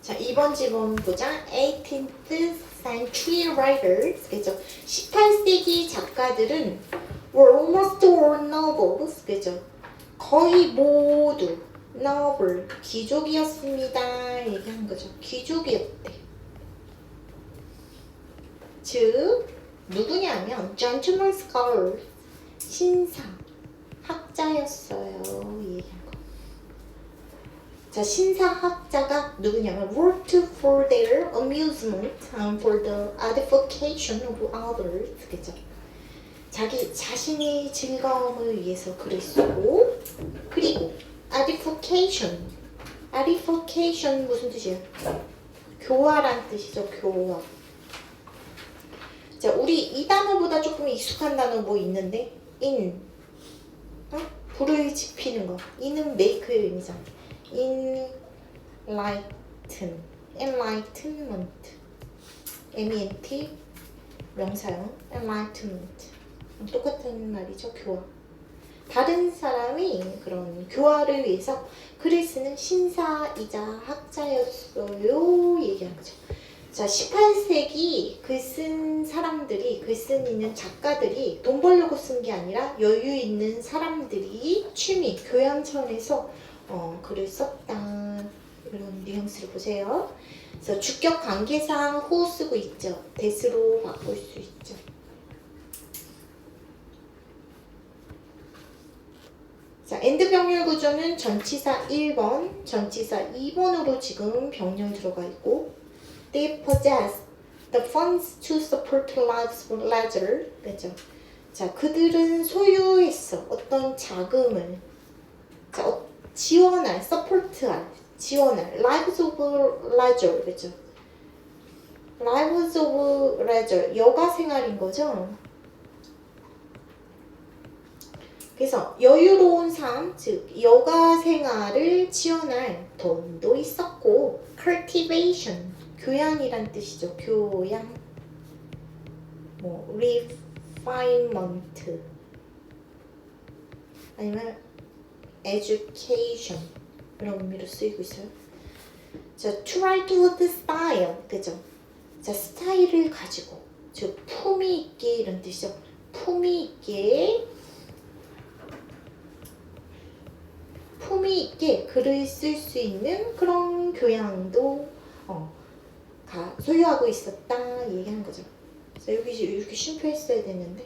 자, 이번 지문 보자. 18th century writers. 그죠? 18세기 작가들은 were almost all nobles. 그죠? 거의 모두 noble, 귀족이었습니다. 얘기한 거죠. 귀족이었대. 즉, 누구냐면 gentleman scholars, 신사, 학자였어요. 얘기한 거. 자, 신사학자가 누구냐면 worked for their amusement and for the edification of others. 그죠? 자기 자신의 즐거움을 위해서 글을 쓰고, 그리고 edification. edification 무슨 뜻이에요? 교화란 뜻이죠. 교화. 자, 우리 이 단어보다 조금 익숙한 단어 뭐 있는데 in, 불을 지피는 거. in은 make의 의미잖아. enlighten, enlightenment, ment, 명사형, enlightenment. 똑같은 말이죠. 교화. 다른 사람이 그런 교화를 위해서 글을 쓰는 신사이자 학자였어요. 얘기하는 거죠. 자, 18세기 글 쓴 사람들이, 글 쓰는 작가들이 돈 벌려고 쓴 게 아니라 여유 있는 사람들이 취미, 교양 차원에서 글을 썼다. 이런 뉘앙스를 보세요. 그래서 주격 관계상 호 쓰고 있죠. that으로 바꿀 수 있죠. 자, 엔드 병렬 구조는 전치사 1번, 전치사 2번으로 지금 병렬 들어가 있고, they possess the funds to support lives for leisure. 그죠? 자, 그들은 소유했어. 어떤 자금을. 자, 지원할, support할, 지원할. lives of leisure. 그죠? lives of leisure. 여가 생활인 거죠? 그래서 여유로운 삶, 즉 여가 생활을 지원할 돈도 있었고, cultivation, 교양이란 뜻이죠. 교양, 뭐 refinement, 아니면 education 이런 의미로 쓰이고 있어요. 자, to write with style, 그죠? 자, 스타일을 가지고, 즉 품위 있게 이런 뜻이죠. 품위 있게 글을 쓸 수 있는 그런 교양도 소유하고 있었다 얘기한 거죠. 그래서 여기 이렇게 쉼표했어야 되는데,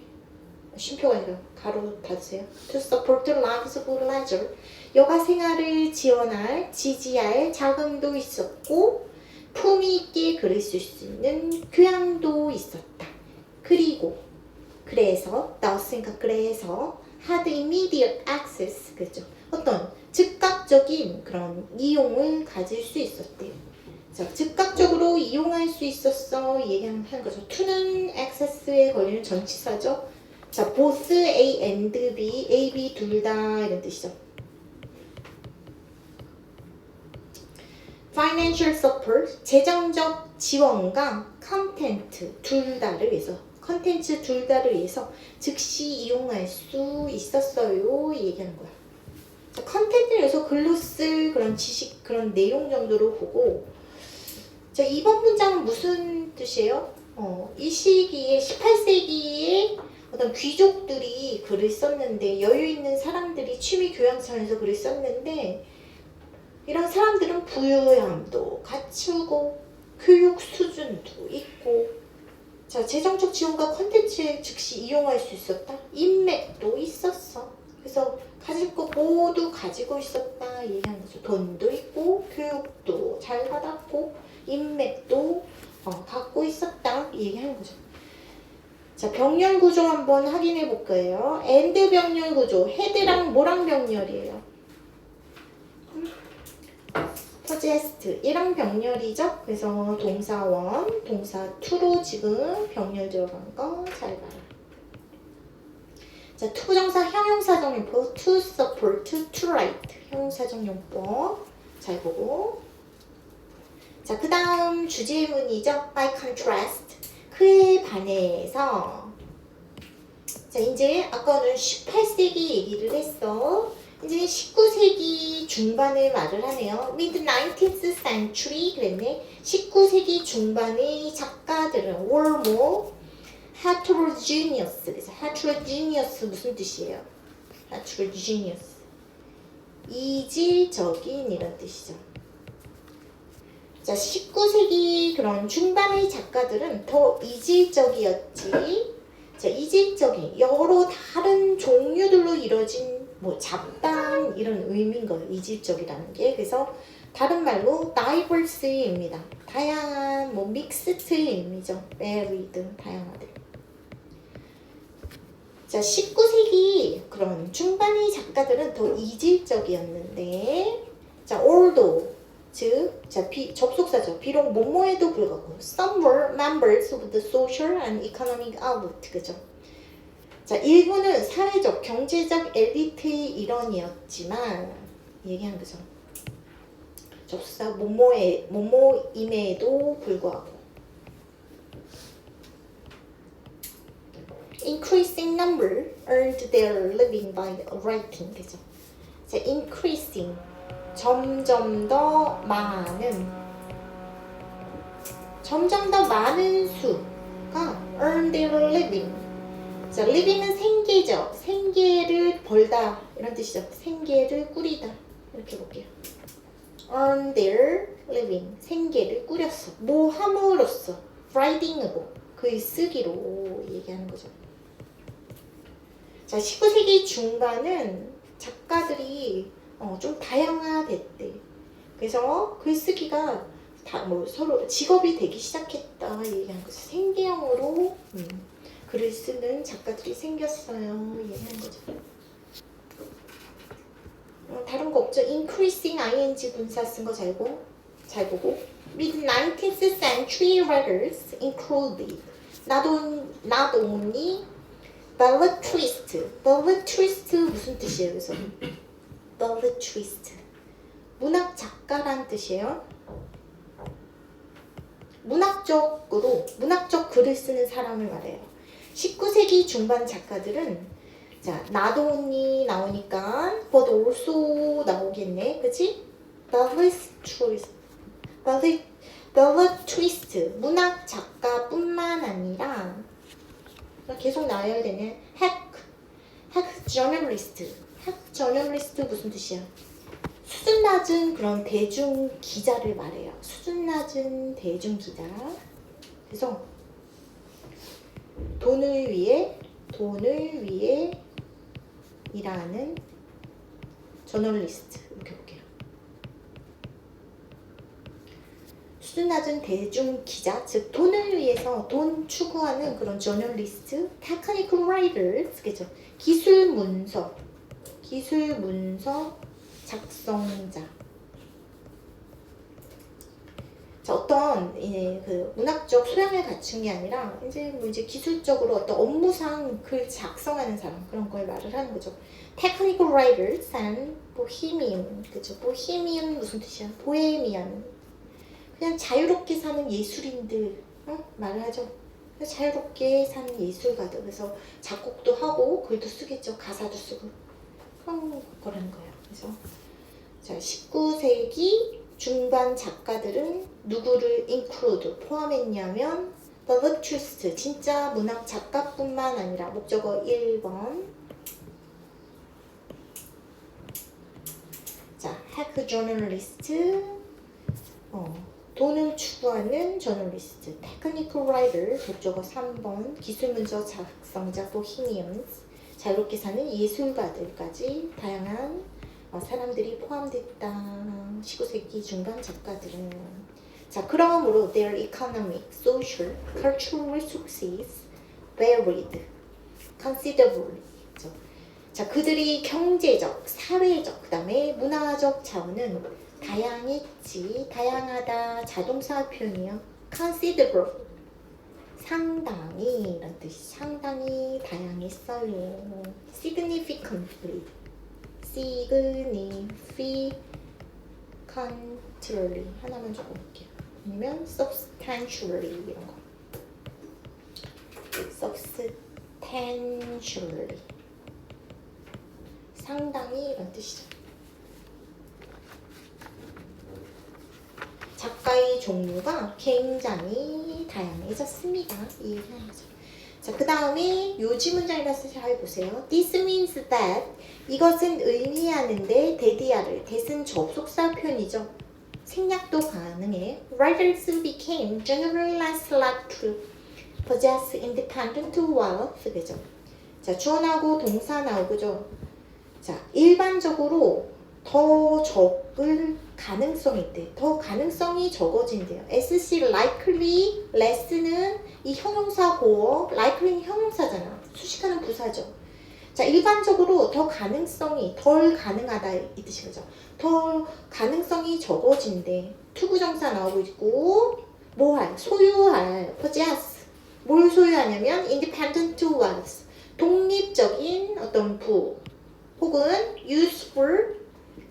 쉼표가 아니라 가로 닫으세요. To support lives of leisure. 여가 생활을 지원할, 지지할 자금도 있었고, 품위 있게 글을 쓸 수 있는 교양도 있었다. 그리고 그래서 나왔으니까 그래서 had immediate access, 그죠? 어떤 즉각적인 그런 이용을 가질 수 있었대요. 자, 즉각적으로 이용할 수 있었어 얘기하는 거죠. to는 access에 걸리는 전치사죠. 자, both A and B, A, B 둘 다 이런 뜻이죠. financial support, 재정적 지원과 content 둘 다를 위해서, 컨텐츠 둘 다를 위해서 즉시 이용할 수 있었어요 얘기하는 거야. 자, 컨텐츠를 위해서 글로 쓸 그런 지식, 그런 내용 정도로 보고, 자, 이번 문장은 무슨 뜻이에요? 이 시기에 18세기에 어떤 귀족들이 글을 썼는데, 여유 있는 사람들이 취미 교양 차원에서 글을 썼는데, 이런 사람들은 부유함도 갖추고 교육 수준도 있고, 자, 재정적 지원과 컨텐츠에 즉시 이용할 수 있었다. 인맥도 있었어. 그래서 가질 거 모두 가지고 있었다 얘기하는 거죠. 돈도 있고 교육도 잘 받았고 인맥도 갖고 있었다 얘기하는 거죠. 자, 병렬 구조 한번 확인해 볼 거예요. 엔드 병렬 구조, 헤드랑 뭐랑 병렬이에요? possessed, 얘랑 병렬이죠. 그래서 동사 원, 동사 투로 지금 병렬 들어간 거 잘 봐요. 자, 투부정사 형용사정용법, to support, to write, 형용사정용법 잘 보고. 자, 그 다음 주제문이죠. by contrast, 그에 반해서. 자, 이제 아까는 18세기 얘기를 했어. 이제 19세기 중반에 말을 하네요. mid-19th century 그랬네. 19세기 중반의 작가들은 were more heterogeneous. 그래서 heterogeneous 무슨 뜻이에요? heterogeneous. 이질적인 이런 뜻이죠. 자, 19세기 그런 중반의 작가들은 더 이질적이었지. 자, 이질적인 여러 다른 종류들로 이루어진 뭐 잡다한 이런 의미인 거예요. 이질적이라는 게. 그래서 다른 말로 diverse입니다. 다양한 뭐 mixed의 의미죠. varied 다양하대. 자, 19세기 그런 중반의 작가들은 더 이질적이었는데 자, although 즉 자, 접속사죠. 비록 뭐뭐에도 불구하고 some were members of the social and economic elite 그죠? 자, 일부는 사회적, 경제적 엘리트의 일원이었지만 얘기한 거죠. 접수사 뭐뭐임에도 불구하고 increasing number earned their living by writing 그죠? 자, increasing 점점 더 많은 수가 earn their living 자, living은 생계죠. 생계를 벌다 이런 뜻이죠. 생계를 꾸리다 이렇게 볼게요. earn their living 생계를 꾸렸어. 뭐 함으로써 writing으로 글 쓰기로 얘기하는 거죠. 자, 19세기 중반은 작가들이 좀 다양화됐대. 그래서 글쓰기가 다 뭐 서로 직업이 되기 시작했다 얘기하는 거죠. 생계형으로 글을 쓰는 작가들이 생겼어요. 얘기하는 거죠. 다른 거 없죠? increasing ing 분사 쓴 거 잘 보고 mid-19th century writers included not only belletrist 무슨 뜻이에요? 그래서 belletrist 문학 작가란 뜻이에요. 문학적 글을 쓰는 사람을 말해요. 19세기 중반 작가들은 자, not only 나오니까 but also 나오겠네. 그치? belletrist 문학 작가뿐만 아니라 계속 나와야 되네. hack journalist 무슨 뜻이야? 수준 낮은 그런 대중 기자를 말해요. 수준 낮은 대중 기자. 그래서 돈을 위해 일하는 저널리스트 이렇게 볼게요. 수준 낮은 대중 기자, 즉 돈을 위해서 돈 추구하는 그런 저널리스트, technical writers, 그죠? 기술 문서 작성자. 자, 어떤 그 문학적 소양을 갖춘 게 아니라 이제 기술적으로 어떤 업무상 글 작성하는 사람 그런 걸 말을 하는 거죠. Technical writers and bohemian, 그죠? bohemian 무슨 뜻이야? 보헤미안. 그냥 자유롭게 사는 예술인들 말을 하죠. 자유롭게 사는 예술가들. 그래서 작곡도 하고 글도 쓰겠죠. 가사도 쓰고 그런 거라는 거예요. 그래서 자, 19세기 중반 작가들은 누구를 include 포함했냐면 belletrist 진짜 문학 작가뿐만 아니라 목적어 1번 자, hack journalist 돈을 추구하는 저널리스트 technical writer 목적어 3번 기술문서 작성자 bohemians 자유롭게 사는 예술가들까지 다양한 사람들이 포함됐다. 19세기 중반 작가들은 자, 그러므로 their economic, social, cultural resources varied considerably. 자, 그들이 경제적, 사회적, 그 다음에 문화적 자원은 다양했지. 다양하다. 자동사 표현이요. considerable. 상당히 이런 뜻이 상당히 다양했어요. significantly. significantly 하나만 적어볼게요. 아니면 substantially 이런 거. substantially 상당히 이런 뜻이죠. 작가의 종류가 굉장히 다양해졌습니다. 이 얘기하는 거죠. 자, 그 다음에 요지 문장이라서 잘 보세요. This means that 이것은 의미하는데 대디아를 대신 접속사 표현이죠. 생략도 가능해. Writers became generally less likely to possess independent wealth. 그죠? 자, 주어나오고 동사 나오고죠. 자, 일반적으로 더 적을 가능성이 있대. 더 가능성이 적어진대요. SC likely less는 이 형용사 고어, likely는 형용사잖아. 수식하는 부사죠. 자, 일반적으로 더 가능성이 덜 가능하다 이 뜻인 거죠. 더 가능성이 적어진대. 투부정사 나오고 있고 뭐할, 소유할, possess. 뭘 소유하냐면 independent wealth. 독립적인 어떤 부 혹은 useful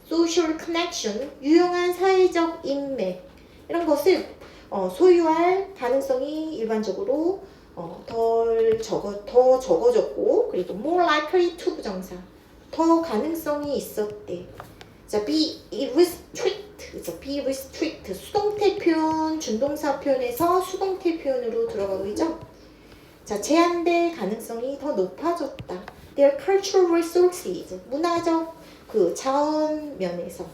social connection, 유용한 사회적 인맥 이런 것을 소유할 가능성이 일반적으로 더 적어졌고 그리고 more likely to 부정사 더 가능성이 있었대. 자, be restrict, be restrict 수동태 표현, 준동사 표현에서 수동태 표현으로 들어가고 있죠. 자, 제한될 가능성이 더 높아졌다. Their cultural resources, 문화적 그 자원 면에서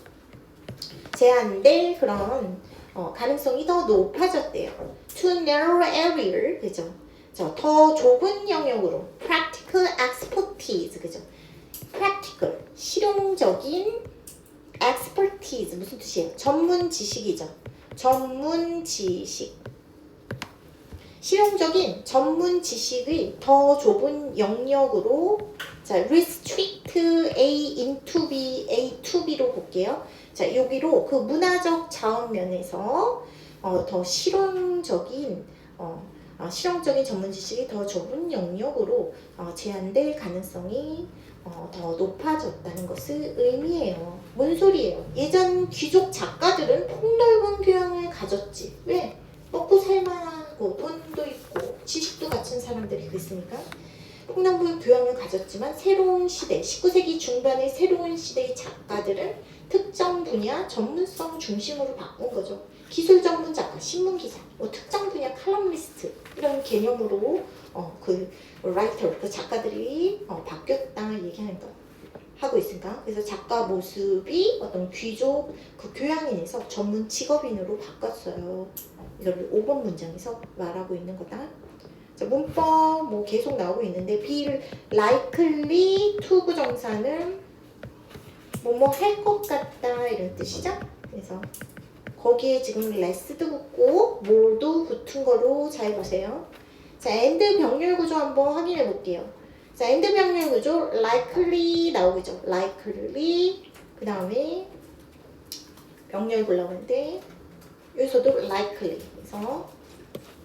제한될 그런 가능성이 더 높아졌대요. To narrow area, 그죠? 더 좁은 영역으로 practical expertise, 그죠? practical, 실용적인 expertise 무슨 뜻이에요? 전문 지식이죠. 전문 지식. 실용적인 전문 지식의 더 좁은 영역으로 자, restrict A into B, A to B로 볼게요. 자, 여기로 그 문화적 자원 면에서 더 실용적인 전문 지식이 더 좁은 영역으로 제한될 가능성이 더 높아졌다는 것을 의미해요. 뭔 소리예요? 예전 귀족 작가들은 폭넓은 교양을 가졌지. 왜? 먹고 살만하고 돈도 있고 지식도 갖춘 사람들이 그랬으니까 폭넓은 교양을 가졌지만 새로운 시대, 19세기 중반의 새로운 시대의 작가들은 특정 분야 전문성 중심으로 바꾼 거죠. 기술 전문 작가, 신문 기자, 특정 분야 칼럼니스트 이런 개념으로 그 라이터, 그 작가들이 바뀌었다 얘기하는 거 하고 있으니까 그래서 작가 모습이 어떤 귀족 그 교양인에서 전문 직업인으로 바꿨어요. 이걸 5번 문장에서 말하고 있는 거다. 자, 문법 뭐 계속 나오고 있는데 be likely to 부정사는 뭐뭐 할 것 같다 이런 뜻이죠. 그래서 거기에 지금 less도 붙고 more도 붙은 거로 잘 보세요. 자, and 병렬 구조 한번 확인해 볼게요. 자, and 병렬 구조 likely 나오죠. likely 그 다음에 병렬 골라오는데 여기서도 likely 그래서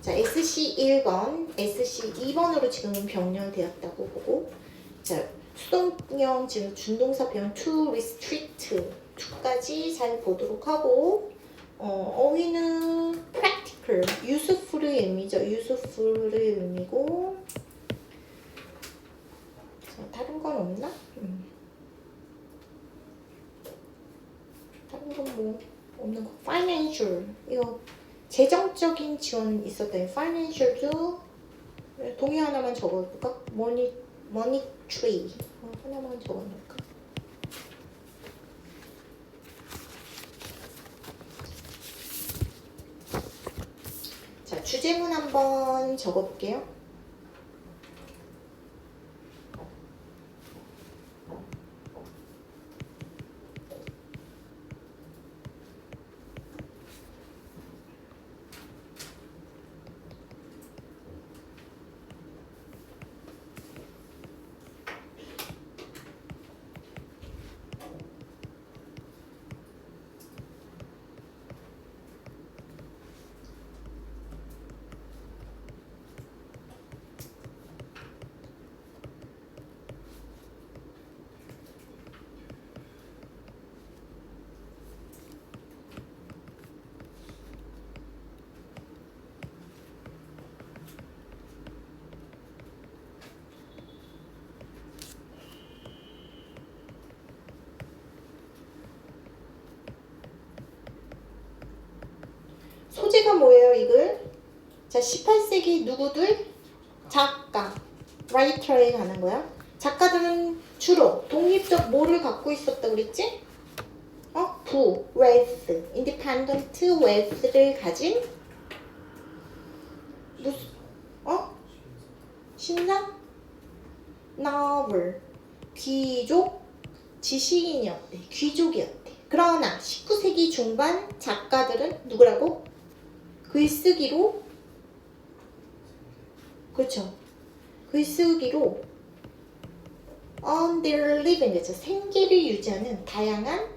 자, SC 1번, SC 2번으로 지금 병렬되었다고 보고 자, 수동형 지금 준동사 표현 to restrict 2까지 잘 보도록 하고 어휘는 practical, useful의 의미죠. useful의 의미고 자, 다른 건 없나? 다른 건 뭐 없는 거. financial 이거 재정적인 지원 있었다. financial도 동의 하나만 적어볼까? monetary 하나만 적어놓을까? 자, 주제문 한번 적어볼게요. 소재가 뭐예요, 이글? 자, 18세기 누구들? 작가, 라이터에 가는 거야. 작가들은 주로 독립적 뭐를 갖고 있었다 그랬지? wealth, independent wealth를 가진 무슨 신상? noble, 귀족, 지식인이었대. 귀족이었대. 그러나 19세기 중반 작가들은 누구라고? 글쓰기로, 그렇죠. 글쓰기로 on their living, 그렇죠. 생계를 유지하는 다양한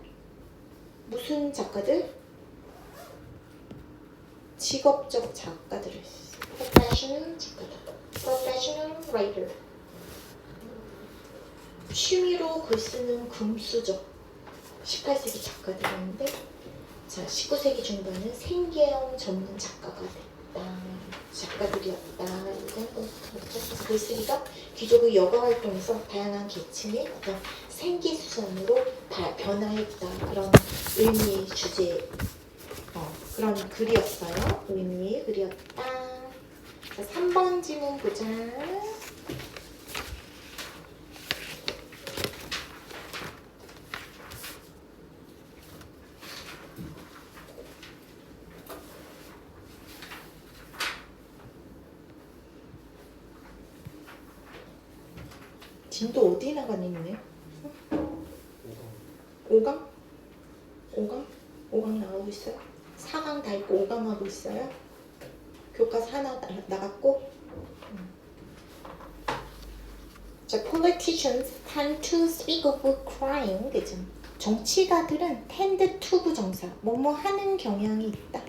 무슨 작가들? 직업적 작가들을 professional 작가들, professional writer. 취미로 글 쓰는 금수저 18세기 작가들이었는데, 자, 19세기 중반은 생계형 전문 작가가 됐다. 작가들이었다. 이런 거 그래서 글쓰기가 귀족의 여가 활동에서 다양한 계층의 어떤 생계수단으로 변화했다. 그런 의미의 주제, 그런 글이었어요. 의미의 글이었다. 자, 3번 지문 보자. 진도 어디 나가니 있네? 5강? 5강? 5강 나가고 있어요? 4강 다 있고 5강 하고 있어요? 교과서 하나 나갔고? 자, politicians tend to speak of crime, 그죠? 정치가들은 tend to 부정사, 뭐뭐 하는 경향이 있다.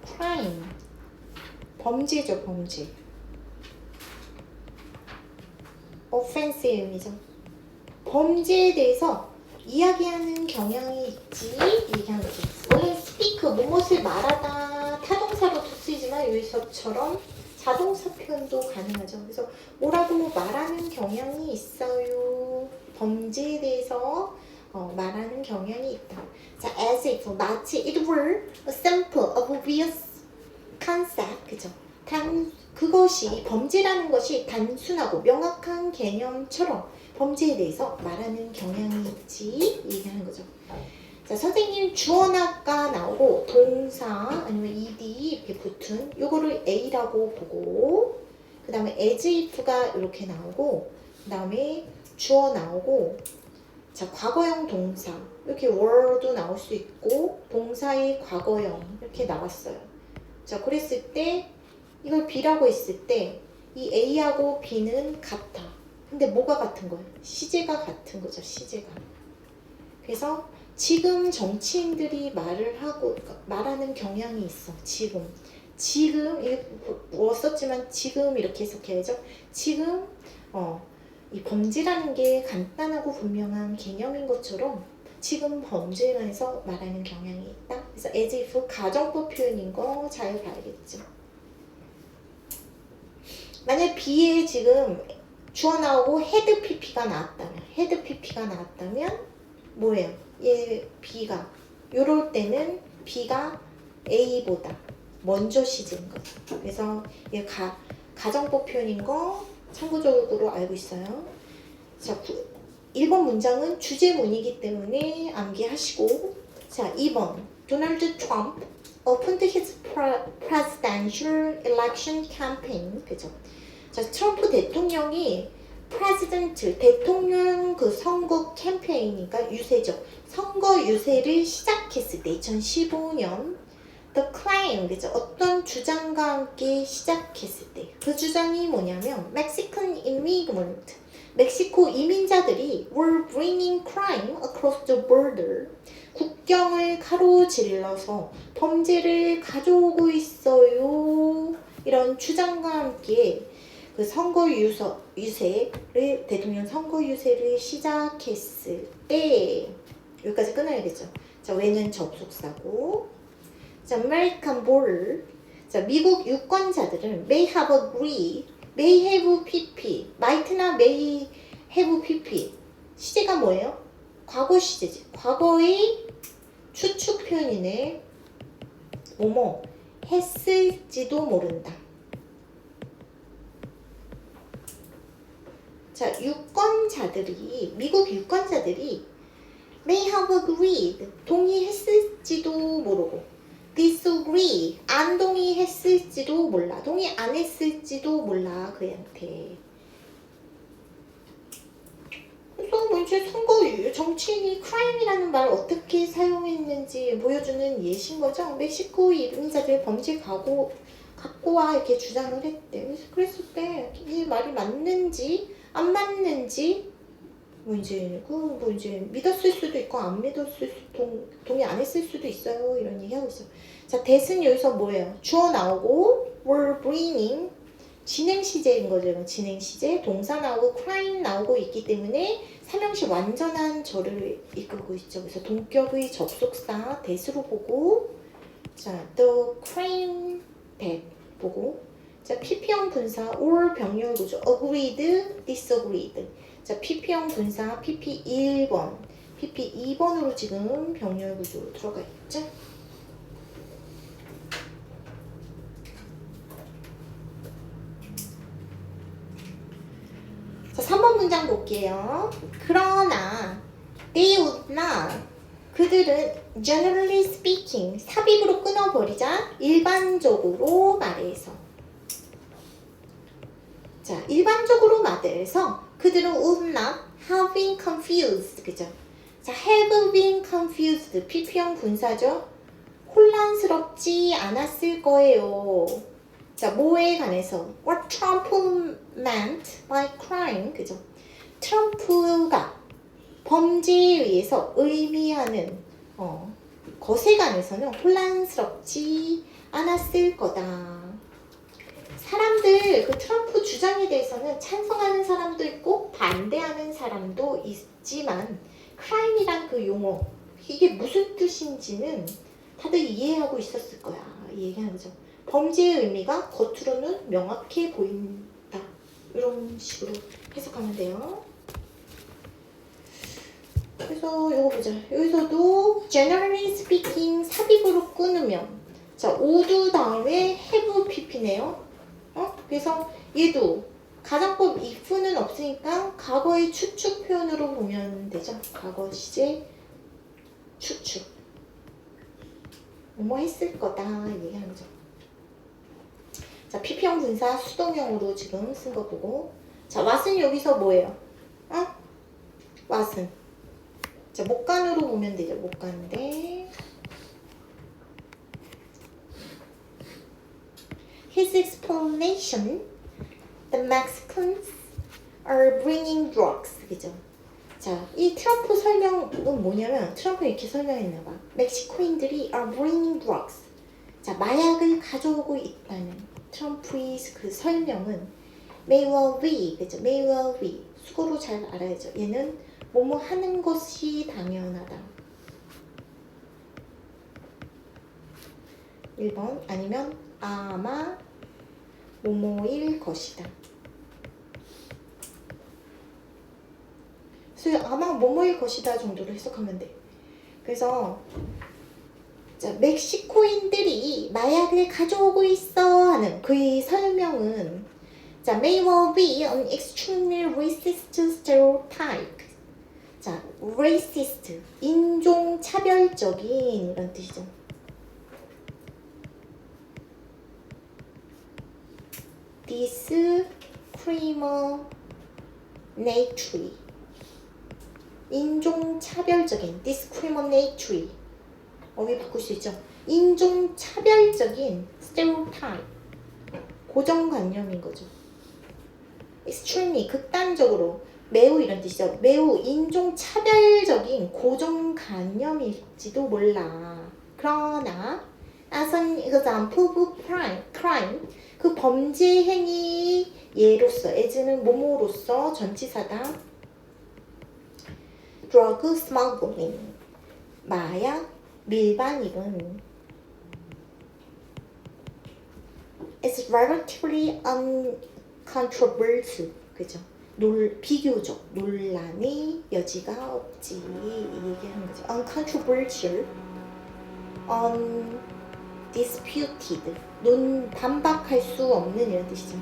crime, 범죄죠, 범죄. offense의 의미죠. 범죄에 대해서 이야기하는 경향이 있지, 얘기하는 거죠. 원래 speak, 무엇을 말하다, 타동사로도 쓰이지만 여기서처럼 자동사 표현도 가능하죠. 그래서 뭐라고 말하는 경향이 있어요. 범죄에 대해서 말하는 경향이 있다. 자, as if, 마치 it were a simple, obvious concept, 그죠? 그것이, 범죄라는 것이 단순하고 명확한 개념처럼 범죄에 대해서 말하는 경향이 있지, 얘기하는 거죠. 자, 선생님 주어나가 나오고 동사 아니면 ed 이렇게 붙은 요거를 A라고 보고, 그 다음에 as if가 이렇게 나오고, 그 다음에 주어 나오고, 자, 과거형 동사 이렇게 were도 나올 수 있고 동사의 과거형 이렇게 나왔어요. 자, 그랬을 때 이걸 B라고 했을 때 이 A하고 B는 같아. 근데 뭐가 같은 거예요? 시제가 같은 거죠. 시제가. 그래서 지금 정치인들이 말하는 경향이 있어. 지금 이게 뭐 썼지만 지금 이렇게 해석해야죠. 지금 이 범죄라는 게 간단하고 분명한 개념인 것처럼 지금 범죄에 관해서 말하는 경향이 있다. 그래서 as if 가정법 표현인 거 잘 봐야겠죠. 만약 B에 지금 주어 나오고 헤드 PP가 나왔다면 뭐예요? 얘 B가 요럴 때는 B가 A보다 먼저 시제인 거죠. 그래서 얘 가정법 표현인 거 참고적으로 알고 있어요. 자, 1번 문장은 주제문이기 때문에 암기하시고, 자, 2번 도널드 트럼프 opened his presidential election campaign, 그죠? 자, 트럼프 대통령이 대통령 그 선거 캠페인이니까 유세죠. 선거 유세를 시작했을 때 2015년 the claim, 그죠? 어떤 주장과 함께 시작했을 때 그 주장이 뭐냐면 Mexican immigrant, 멕시코 이민자들이 were bringing crime across the border, 국경을 가로질러서 범죄를 가져오고 있어요. 이런 주장과 함께 그 대통령 선거 유세를 시작했을 때, 여기까지 끊어야겠죠. 자, 왜는 접속사고, 자, American border, 자, 미국 유권자들은 may have agree, may have pp, might나 may have pp. 시제가 뭐예요? 과거 시제지. 과거의 추측 표현이네. 뭐뭐 했을지도 모른다. 자, 유권자들이, 미국 유권자들이 may have agreed, 동의했을지도 모르고 disagree, 안 동의했을지도 몰라. 동의 안 했을지도 몰라. 그애한테. 그래서 뭐 이제 선거율, 정치인이 crime이라는 말을 어떻게 사용했는지 보여주는 예시인 거죠. 멕시코 이민자들 범죄 갖고 와 이렇게 주장을 했대. 그랬을 때 이 말이 맞는지 안 맞는지 뭐 이제 믿었을 수도 있고 안 믿었을 동의 안 했을 수도 있어요. 이런 얘기 하고 있어. 자, that은 여기서 뭐예요? 주어 나오고 were bringing 진행 시제인 거죠. 진행 시제 동사 나오고 crime 나오고 있기 때문에 삼형식 완전한 절을 이끌고 있죠. 그래서 동격의 접속사 that으로 보고 자, the crime that 보고 자, PP형 분사 or 병렬 구조 agreed, disagreed. 자, PP형 분사 PP 1번, PP 2번으로 지금 병렬 구조로 들어가 있죠. 자, 3번 문장 볼게요. 그러나 they would not, 그들은 generally speaking, 삽입으로 끊어버리자. 일반적으로 말해서. 자, 일반적으로 말해서 그들은 would not have been confused. 그죠? 자, have been confused. PP형 분사죠. 혼란스럽지 않았을 거예요. 자, 뭐에 관해서? What Trump meant by crime. 그죠? 트럼프가 범죄에 의해서 의미하는 것에 관해서는 혼란스럽지 않았을 거다. 사람들 그 트럼프 주장에 대해서는 찬성하는 사람도 있고 반대하는 사람도 있지만 크라임이란 그 용어 이게 무슨 뜻인지는 다들 이해하고 있었을 거야. 이 얘기하는 거죠. 범죄의 의미가 겉으로는 명확해 보인다. 이런 식으로 해석하면 돼요. 그래서 이거 보자. 여기서도 generally speaking 삽입으로 끊으면 자, would 다음에 have pp네요. 그래서 얘도 가정법 if는 없으니까 과거의 추측 표현으로 보면 되죠. 과거 시제 추측. 뭐뭐 했을 거다 얘기하는 거죠. 자, PP형 분사 수동형으로 지금 쓴 거 보고 자, what은 여기서 뭐예요? what은 자, 목간으로 보면 되죠. 목간인데 His explanation, the Mexicans are bringing drugs. 그죠? 자, 이 트럼프 설명은 뭐냐면 트럼프 이렇게 설명했나 봐. 멕시코인들이 are bringing drugs. 자, 마약을 가져오고 있다는 트럼프의 그 설명은 may well be. 그죠? may well be. 수고로 잘 알아야죠. 얘는 뭐뭐 하는 것이 당연하다. 1번 아니면 아마 뭐뭐일 것이다. 그래서 아마 뭐뭐일 것이다 정도로 해석하면 돼. 그래서 자, 멕시코인들이 마약을 가져오고 있어 하는 그의 설명은 자, may well be an extremely racist stereotype. 자, racist, 인종차별적인 이런 뜻이죠. discriminatory, 인종차별적인 discriminatory 어휘 바꿀 수 있죠. 인종차별적인 stereotype, 고정관념인 거죠. extremely, 극단적으로, 매우 이런 뜻이죠. 매우 인종차별적인 고정관념일지도 몰라. 그러나 as an example of crime, 그 범죄 행위 예로서, as는 뭐뭐로서 전치사다. drug smuggling, 마약 밀반입은 is relatively uncontroversial. 그죠? 비교적 논란의 여지가 없지 이 얘기하는 거죠. uncontroversial, undisputed, 반박할 수 없는 이런 뜻이죠.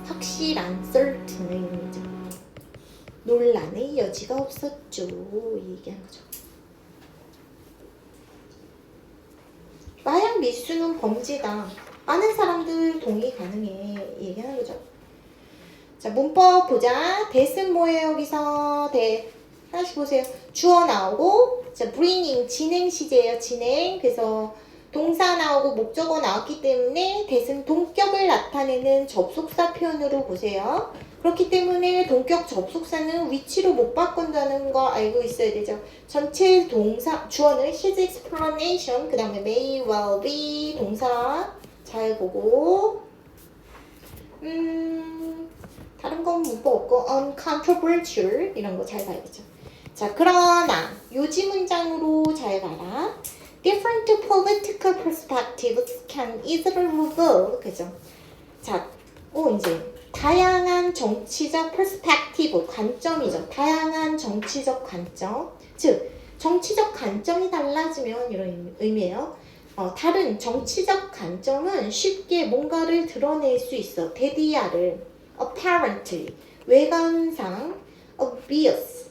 확실한, certain의 의미죠. 논란의 여지가 없었죠 이 얘기하는 거죠. 마약 밀수는 범죄다. 많은 사람들 동의 가능해 이 얘기하는 거죠. 자, 문법 보자. that은 뭐예요? 여기서 하나씩 보세요. 주어 나오고, 자, bringing 진행 시제예요. 진행. 그래서 동사 나오고 목적어 나왔기 때문에 that은 동격을 나타내는 접속사 표현으로 보세요. 그렇기 때문에 동격 접속사는 위치로 못 바꾼다는 거 알고 있어야 되죠. 전체 동사 주어는 his explanation, 그 다음에 may well be 동사 잘 보고, 다른 건 문법 없고 uncontroversial 이런 거 잘 봐야겠죠. 자, 그러나 요지 문장으로 잘 봐라. Different political perspectives can easily reveal, 그죠? 자, 이제 다양한 정치적 perspective, 관점이죠. 다양한 정치적 관점, 즉 정치적 관점이 달라지면 이런 의미예요. 다른 정치적 관점은 쉽게 뭔가를 드러낼 수 있어. 대디아를 apparently, 외관상, obvious,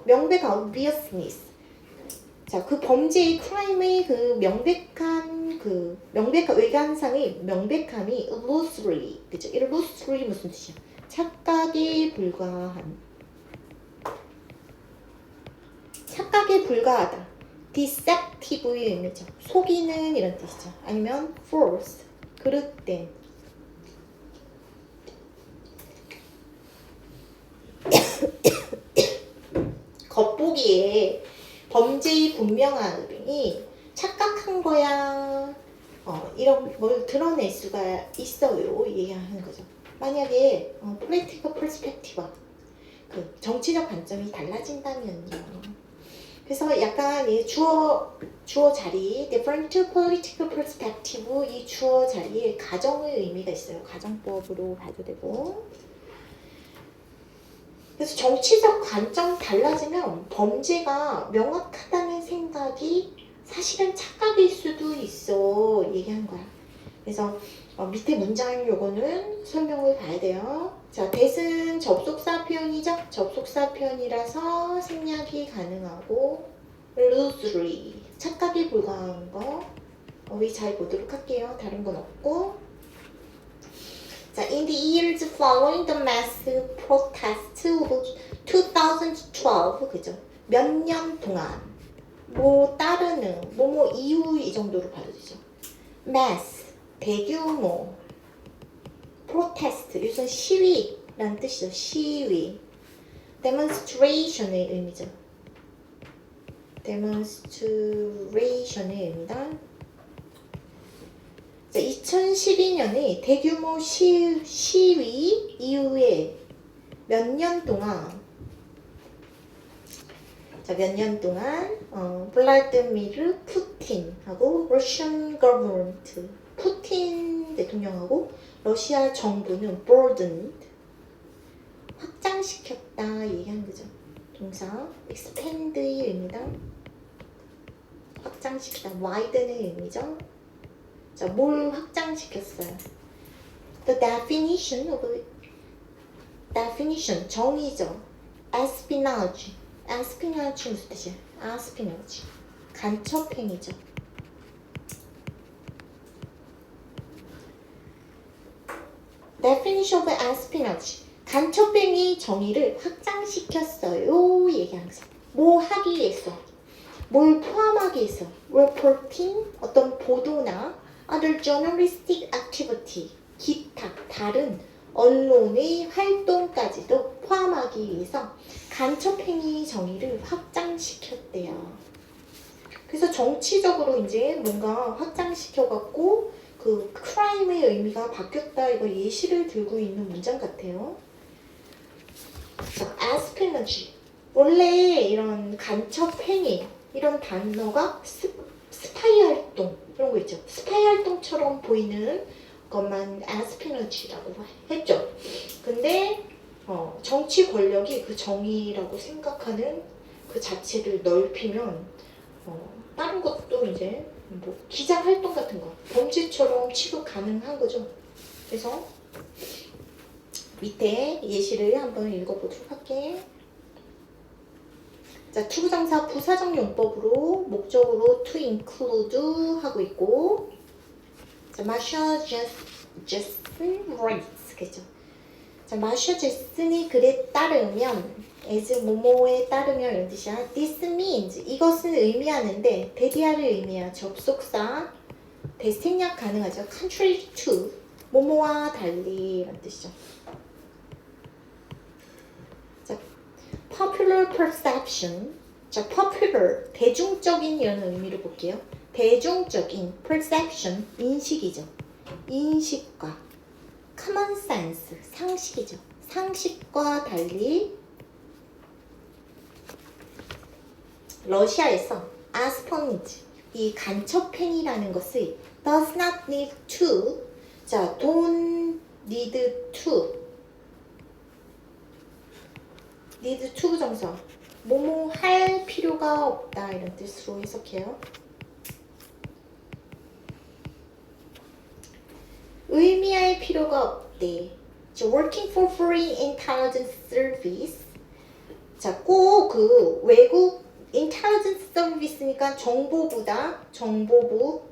명백한 obviousness. 자, 그 범죄의 crime의 그 명백한 외관상의 명백함이 illusory, 그죠? illusory 무슨 뜻이야? 착각에 불과한, 착각에 불과하다. deceptive의 의미죠. 속이는 이런 뜻이죠. 아니면 false, 그릇된. 겉보기에 범죄의 분명함이 착각한 거야. 이런 걸 드러낼 수가 있어요. 얘기하는 거죠. 만약에 political perspective, 그 정치적 관점이 달라진다면요. 그래서 약간 이 주어 자리, different political perspective, 이 주어 자리에 가정의 의미가 있어요. 가정법으로 봐도 되고. 그래서 정치적 관점 달라지면 범죄가 명확하다는 생각이 사실은 착각일 수도 있어 얘기한 거야. 그래서 밑에 문장 요거는 설명을 봐야 돼요. 자, that은 접속사 표현이죠. 접속사 표현이라서 생략이 가능하고 illusory, 착각에 불과한 거 우리 잘 보도록 할게요. 다른 건 없고. 자, in the years following the mass protest of 2012, 그죠? 몇 년 동안 따르는 뭐뭐 이후 이 정도로 봐도 되죠. mass, 대규모, protest, 이것은 시위라는 뜻이죠. 시위. demonstration의 의미죠. demonstration의 의미다. 2012년에 대규모 시위 이후에 몇 년 동안 블라디미르 푸틴하고 러시안 거버먼트, 푸틴 대통령하고 러시아 정부는 broadened, 확장시켰다 얘기하는 거죠. 동사 expand의 의미다. 확장시키다, widen의 의미죠. 자, 뭘 확장시켰어요? The definition 정의죠. espionage 무슨 뜻이야? espionage 간첩행위죠. definition of espionage 간첩행위 정의를 확장시켰어요 얘기하는 거죠. 뭐 하기 위해서, 뭘 포함하기 위해서, reporting 어떤 보도나 other journalistic activity, 기타 다른 언론의 활동까지도 포함하기 위해서 간첩행위 정의를 확장시켰대요. 그래서 정치적으로 이제 뭔가 확장시켜갖고 그 크라임의 의미가 바뀌었다, 이거 예시를 들고 있는 문장 같아요. espionage, 원래 이런 간첩행위 이런 단어가 스파이 활동 이런 거 있죠. 스파이 활동처럼 보이는 것만 espionage라고 했죠. 근데 정치 권력이 그 정의라고 생각하는 그 자체를 넓히면 다른 것도 이제 뭐 기자 활동 같은 거 범죄처럼 취급 가능한 거죠. 그래서 밑에 예시를 한번 읽어보도록 할게. 자, 투부정사 부사적 용법으로 목적으로 to include 하고 있고, 자, 마샤 제슨 writes 그죠? 자, 마샤 제슨이 글에 따르면 as 뭐뭐에 따르면 이런 뜻이야. This means 이것은 의미하는데 대디아를 의미해요. 접속사 대생략 가능하죠. contrary to 뭐뭐와 달리 이런 뜻이죠. 자, popular perception. 자, popular 대중적인 이런 의미를 볼게요. 대중적인 perception 인식이죠. 인식과 common sense 상식이죠. 상식과 달리 러시아에서 아스펀지 이 간첩행위라는 것을 does not need to 자 don't need to need to 부정사 뭐뭐 할 필요가 없다 이런 뜻으로 해석해요. 의미할 필요가 없대. working for foreign intelligence service 자 꼭 그 외국 인텔리전스 서비스니까 정보부다. 정보부.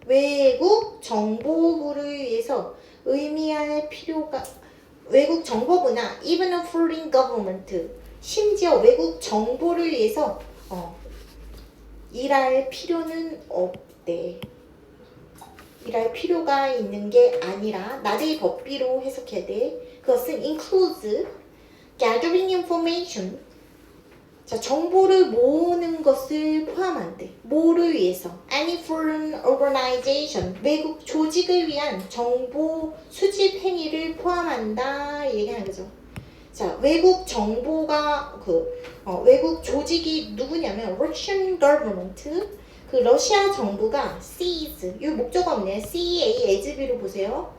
외국 정보부를 위해서 의미할 필요가 외국 정보부나 even a foreign government 심지어 외국 정보를 위해서 일할 필요는 없대. 일할 필요가 있는 게 아니라 나의 법비로 해석해야 돼. 그것은 includes gathering information 자, 정보를 모으는 것을 포함한대. 뭐를 위해서? Any foreign organization, 외국 조직을 위한 정보 수집 행위를 포함한다. 얘기하는 거죠. 자, 외국 정보가 외국 조직이 누구냐면 Russian government, 그 러시아 정부가 seize, 이 목적어 없네. C-A-S-B로 보세요.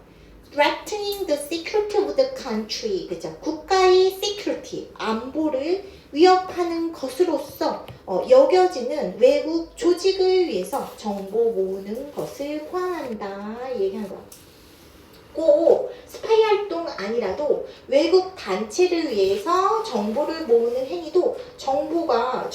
threatening the security of the country, 그죠? 국가의 security, 안보를 위협하는 것으로서 여겨지는 외국 조직을 위해서 정보 모으는 것을 포함한다 얘기한 거야. 꼭 스파이 활동 아니라도 외국 단체를 위해서 정보를 모으는 행위도 정부가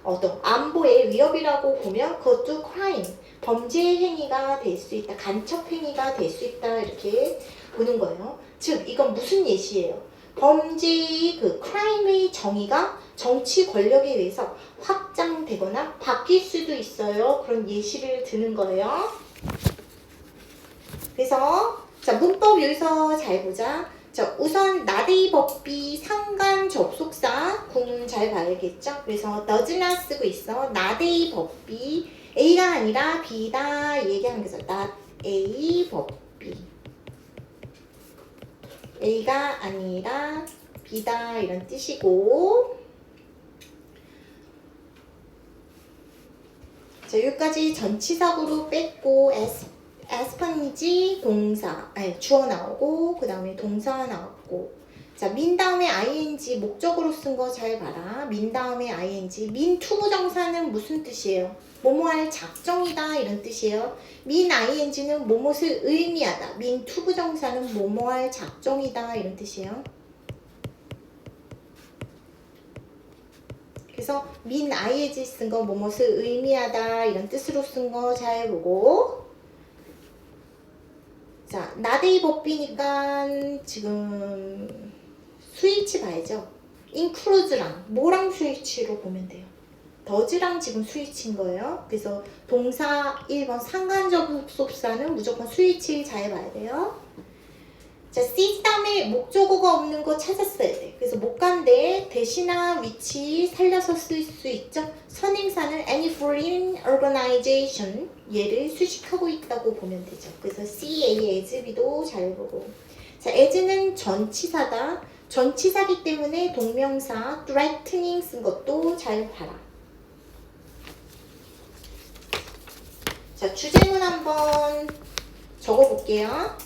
어떤 안보의 위협이라고 보면 그것도 crime, 범죄 행위가 될 수 있다, 간첩 행위가 될 수 있다 이렇게 보는 거예요. 즉 이건 무슨 예시예요? 범죄의 그 크라임의 정의가 정치 권력에 의해서 확장되거나 바뀔 수도 있어요. 그런 예시를 드는 거예요. 그래서 자 문법 여기서 잘 보자. 자 우선 나데이 법비 상관 접속사 구문 잘 봐야겠죠. 그래서 does not 쓰고 있어. 나데이 법비 A가 아니라 B다 얘기하는 거죠. not A 법비 A가 아니라 B다 이런 뜻이고 자 여기까지 전치사구로 뺐고 에스펀지 동사 주어 나오고 그 다음에 동사 나왔고 자 민 다음에 ing 목적으로 쓴 거 잘 봐라. 민 다음에 ing 민 투부정사는 무슨 뜻이에요? 뭐뭐할 작정이다 이런 뜻이에요. 민 ing는 뭐뭇을 의미하다. 민 투부정사는 뭐뭐할 작정이다 이런 뜻이에요. 그래서 민 ing 쓴 거 뭐뭇을 의미하다 이런 뜻으로 쓴 거 잘 보고 자 나데이 법비니까 지금 스위치 봐야죠. include랑 뭐랑 스위치로 보면 돼요. does랑 지금 스위치인 거예요. 그래서 동사 1번 상관접속사는 무조건 스위치 잘 봐야 돼요. 자, C 다음에 목적어가 없는 거 찾았어야 돼. 그래서 못 간데 대신나 위치 살려서 쓸 수 있죠. 선행사는 any foreign organization 얘를 수식하고 있다고 보면 되죠. 그래서 C, A, as, B도 잘 보고 자, as는 전치사다. 전치사기 때문에 동명사 threatening 쓴 것도 잘 봐라. 자, 주제문 한번 적어볼게요.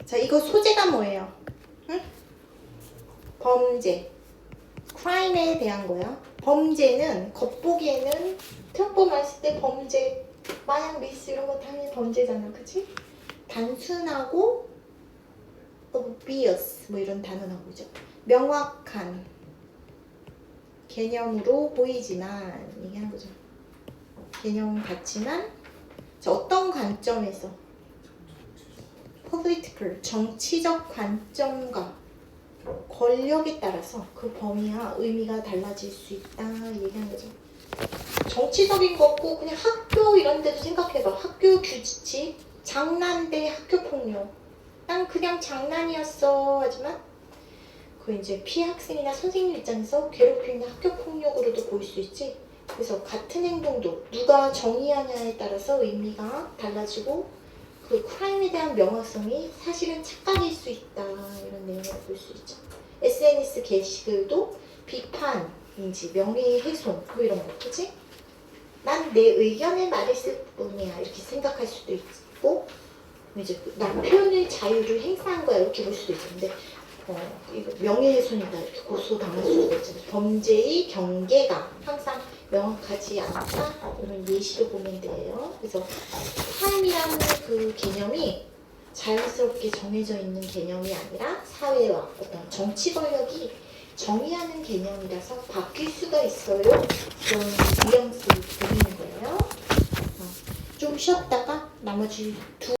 자, 이거 소재가 뭐예요? 응? 범죄. crime에 대한 거야. 범죄는 겉보기에는 평범 했을 때 범죄, 마약, 미스 이런 거 당연히 범죄잖아, 그치? 단순하고 obvious 뭐 이런 단어 나오죠. 명확한 개념으로 보이지만 얘기하는 거죠. 개념 같지만 자, 어떤 관점에서 political 정치적 관점과 권력에 따라서 그 범위와 의미가 달라질 수 있다 얘기하는 거죠. 정치적인 거고 그냥 학교 이런 데도 생각해봐. 학교 규칙, 장난 대 학교 폭력. 난 그냥 장난이었어 하지만 그 이제 피해 학생이나 선생님 입장에서 괴롭힘이나 학교 폭력으로도 보일 수 있지. 그래서 같은 행동도 누가 정의하냐에 따라서 의미가 달라지고 그 크라임에 대한 명확성이 사실은 착각일 수 있다 이런 내용을 볼 수 있죠. SNS 게시글도 비판인지 명예훼손 뭐 이런 거 그치? 난 내 의견을 말했을 뿐이야 이렇게 생각할 수도 있고 이제 난 표현의 자유를 행사한 거야 이렇게 볼 수도 있는데 이거 명예훼손이다 이렇게 고소당할 수도 있잖아요. 범죄의 경계가 항상 명확하지 않다 이런 예시로 보면 돼요. 그래서 삶이라는 그 개념이 자연스럽게 정해져 있는 개념이 아니라 사회와 어떤 정치 권력이 정의하는 개념이라서 바뀔 수가 있어요. 그런 뉘앙스를 보이는 거예요. 좀 쉬었다가 나머지 두